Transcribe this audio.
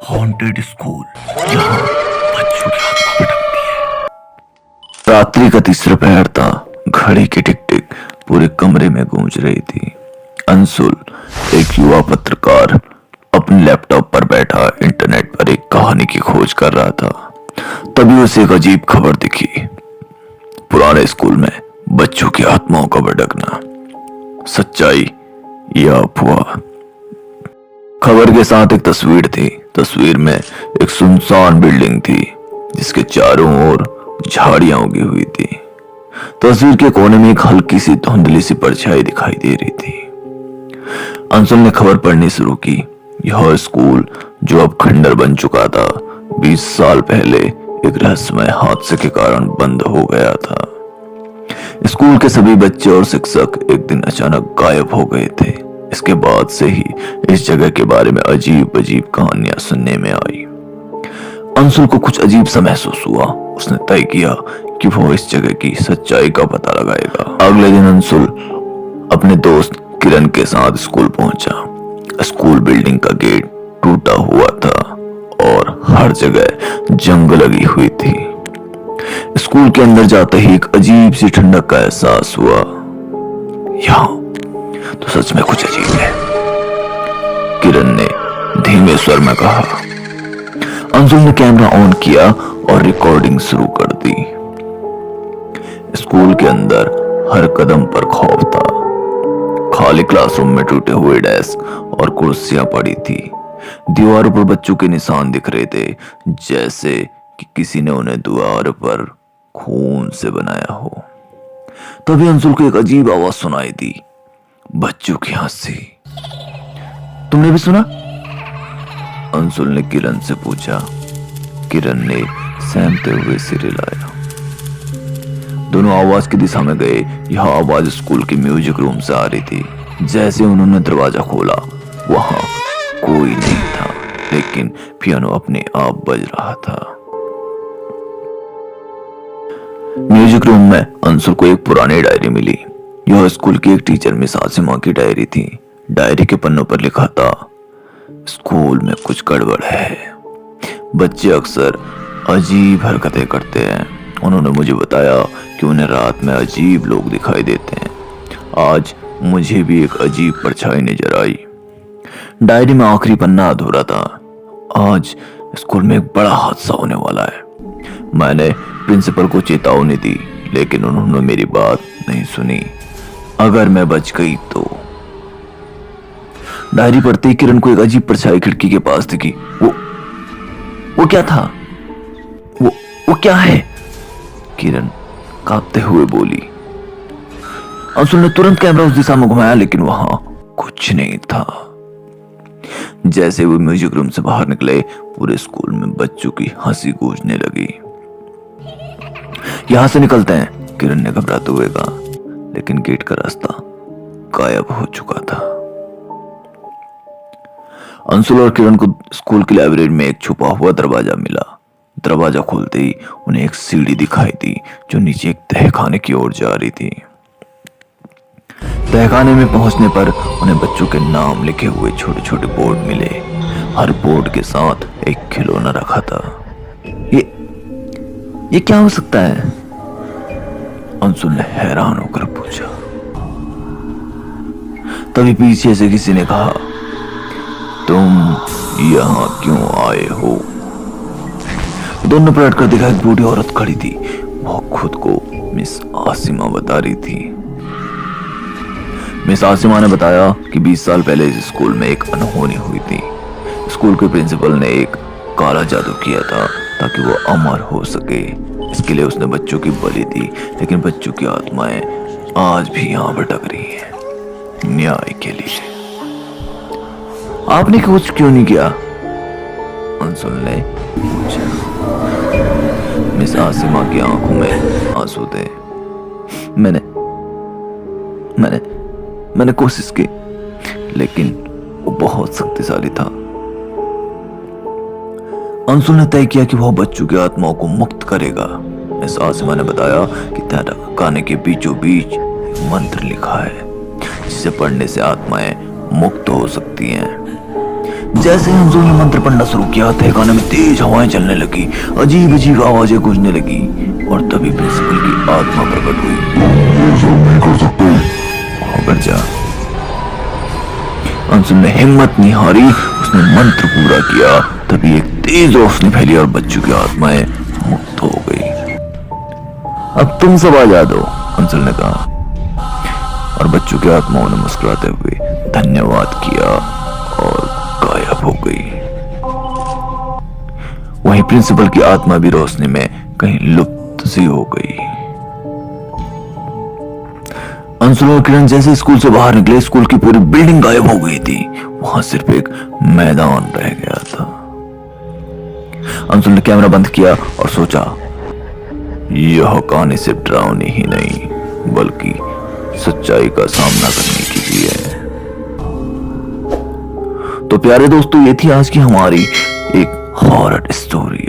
Haunted school, जहाँ बच्चों की आत्मा भटकती है। रात्रि का तीसरा पहर था। घड़ी की टिक टिक पूरे कमरे में गूंज रही थी। अंशुल, एक युवा पत्रकार, अपने लैपटॉप पर बैठा इंटरनेट पर एक कहानी की खोज कर रहा था। तभी उसे एक अजीब खबर दिखी। पुराने स्कूल में बच्चों की आत्माओं का भटकना, सच्चाई या अफवाह। खबर के साथ एक तस्वीर थी। तस्वीर में एक सुनसान बिल्डिंग थी जिसके चारों ओर झाड़ियां उगी हुई थी। तस्वीर के कोने में एक हल्की सी धुंधली सी परछाई दिखाई दे रही थी। अंशुल ने खबर पढ़नी शुरू की। यह स्कूल, जो अब खंडर बन चुका था, 20 साल पहले एक रहस्यमय हादसे के कारण बंद हो गया था। स्कूल के सभी बच्चे और शिक्षक एक दिन अचानक गायब हो गए थे। इसके बाद से ही इस जगह के बारे में अजीब अजीब कहानियां सुनने में आई। अंशुल को कुछ अजीब सा महसूस हुआ। उसने तय किया कि वो इस जगह की सच्चाई का पता लगाएगा। अगले दिन अंशुल अपने दोस्त किरण के साथ स्कूल पहुंचा। स्कूल बिल्डिंग का गेट टूटा हुआ था और हर जगह जंग लगी हुई थी। स्कूल के अंदर जाते ही एक अजीब सी ठंडक का एहसास हुआ। यहाँ तो सच में कुछ अजीब है, किरण ने धीमे स्वर में कहा। अंशुल ने कैमरा ऑन किया और रिकॉर्डिंग शुरू कर दी। स्कूल के अंदर हर कदम पर खौफ था। खाली क्लासरूम में टूटे हुए डेस्क और कुर्सियां पड़ी थी। दीवारों पर बच्चों के निशान दिख रहे थे, जैसे कि किसी ने उन्हें दीवार पर खून से बनाया हो। तभी अंशुल को एक अजीब आवाज सुनाई दी, बच्चों की हंसी। तुमने भी सुना? अंशुल ने किरण से पूछा। किरण ने सहमते हुए सिर हिलाया। दोनों आवाज की दिशा में गए। यह आवाज स्कूल के म्यूजिक रूम से आ रही थी। जैसे उन्होंने दरवाजा खोला, वहां कोई नहीं था, लेकिन पियानो अपने आप बज रहा था। म्यूजिक रूम में अंशुल को एक पुरानी डायरी मिली। यह स्कूल की एक टीचर मिस आसिमा की डायरी थी। डायरी के पन्नों पर लिखा था, स्कूल में कुछ गड़बड़ है। बच्चे अक्सर अजीब हरकतें करते हैं। उन्होंने मुझे बताया कि उन्हें रात में अजीब लोग दिखाई देते हैं। आज मुझे भी एक अजीब परछाई नजर आई। डायरी में आखिरी पन्ना अधूरा था। आज स्कूल में एक बड़ा हादसा होने वाला है। मैंने प्रिंसिपल को चेतावनी दी, लेकिन उन्होंने मेरी बात नहीं सुनी। अगर मैं बच गई तो। डायरी पढ़ते ही किरण को एक अजीब परछाई खिड़की के पास दिखी। वो क्या था? वो क्या है? किरण कांपते हुए बोली। अंशुल ने तुरंत कैमरा उस दिशा में घुमाया, लेकिन वहां कुछ नहीं था। जैसे वो म्यूजिक रूम से बाहर निकले, पूरे स्कूल में बच्चों की हंसी गूंजने लगी। यहां से निकलते हैं, किरण ने घबराते हुए कहा, लेकिन गेट का रास्ता गायब हो चुका था। अंशुल और किरण को स्कूल की लाइब्रेरी में एक छुपा हुआ दरवाजा मिला। दरवाजा खोलते ही उन्हें एक सीढ़ी दिखाई दी जो नीचे एक तहखाने की ओर जा रही थी। तहखाने में पहुंचने पर उन्हें बच्चों के नाम लिखे हुए छोटे छोटे बोर्ड मिले। हर बोर्ड के साथ एक खिलौना रखा था। ये क्या हो सकता है? अंशुल ने हैरान होकर पूछा। तभी पीछे से किसी ने कहा, तुम यहां क्यों आए हो? दोनों पलट कर देखा, एक बूढ़ी औरत खड़ी थी। वो खुद को मिस आसिमा बता रही थी। मिस आसिमा ने बताया कि 20 साल पहले इस स्कूल में एक अनहोनी हुई थी। स्कूल के प्रिंसिपल ने एक काला जादू किया था ताकि वो अमर हो सके। इसके लिए उसने बच्चों की बलि दी, लेकिन बच्चों की आत्माएं आज भी यहाँ भटक रही हैं, न्याय के लिए। आपने कुछ क्यों नहीं किया? अंशुल ने पूछा। मिस आसिमा की आंखों में आंसू थे। मैंने कोशिश की, लेकिन वो बहुत शक्तिशाली था। अंशुल ने तय किया कि वह बच्चों की आत्माओं को मुक्त करेगा। मिस आसिमा ने बताया कि तहखाने के बीचों बीच मंत्र लिखा है, जिसे पढ़ने से आत्माएं मुक्त हो सकती हैं। जैसे ही अंशुल ने मंत्र पढ़ना शुरू किया, तहखाने में तेज हवाएं चलने लगी, अजीब अजीब आवाजें गूंजने लगी और तभी प्रिंसिपल की आत्मा प्रकट हुई। अगर जा अंशुल ने हिम्मत नहीं हारी, उसने मंत्र पूरा किया। तभी एक तेज रोशनी फैली और बच्चों की आत्माएं मुक्त हो गई। अब तुम सब आ जा दो, अंशुल ने कहा और बच्चों की आत्माओं ने मुस्कुराते हुए धन्यवाद किया और गायब हो गई। वहीं प्रिंसिपल की आत्मा भी रोशनी में कहीं लुप्त सी हो गई। अंशुल और किरण जैसे स्कूल से बाहर निकले, स्कूल की पूरी बिल्डिंग गायब हो गई थी। वहां सिर्फ एक मैदान रह गया था। अंशुल ने कैमरा बंद किया और सोचा, यह कहानी सिर्फ डरावनी ही नहीं बल्कि सच्चाई का सामना करने की भी है। तो प्यारे दोस्तों, ये थी आज की हमारी एक हॉरर स्टोरी।